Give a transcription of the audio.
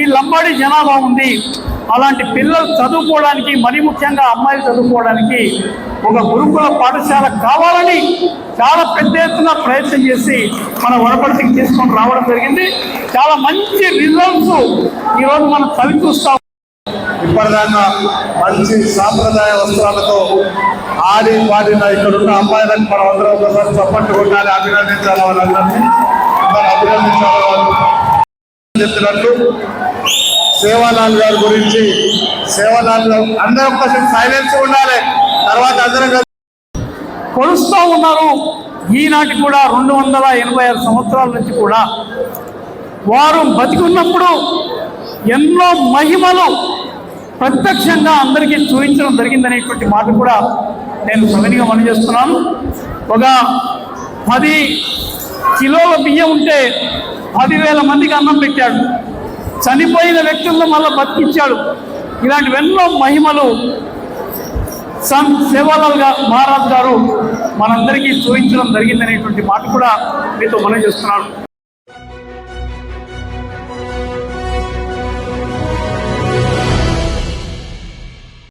ఈ లంబాడి జనాభా ఉంది. అలాంటి పిల్లలు చదువుకోవడానికి, మరి ముఖ్యంగా అమ్మాయిలు చదువుకోవడానికి ఒక గురుకుల పాఠశాల కావాలని చాలా పెద్ద ఎత్తున ప్రయత్నం చేసి మన వనపర్తికి తీసుకొని రావడం జరిగింది. చాలా మంచి రిజల్ట్స్ ఈరోజు మనం చవి చూస్తాం. ఇప్పటిదాకా మంచి సాంప్రదాయ వస్త్రాలతో ఆడి పాడిన ఇక్కడున్న అమ్మాయిలకు మనం అందరం ఒకసారి చప్పట్లు కొట్టాలి, అభినందించాలి. వాళ్ళందరినీ అభినందించాలి. వాళ్ళు చెప్పినట్టు సేవాలాల్ గారి గురించి, సేవాలాల్ గారు అందరం కొంచెం సైలెన్స్ ఉండాలి. తర్వాత అందరం కొలుస్తూ ఉన్నారు. ఈనాటి కూడా 286 సంవత్సరాల నుంచి కూడా వారు బతికున్నప్పుడు ఎన్నో మహిమలు ప్రత్యక్షంగా అందరికీ చూపించడం జరిగిందనేటువంటి మాట కూడా నేను సవినిగా మనం చేస్తున్నాను. ఒక 10 కిలోల బియ్యం ఉంటే 10,000 మందికి అన్నం పెట్టాడు. చనిపోయిన వ్యక్తులను మళ్ళీ బతికించాడు. ఇలాంటి ఎన్నో మహిమలు సేవాలాల్ మహారాజ్ గారు మనందరికీ చూపించడం జరిగిందనేటువంటి మాట కూడా మీతో మనం చేస్తున్నాను.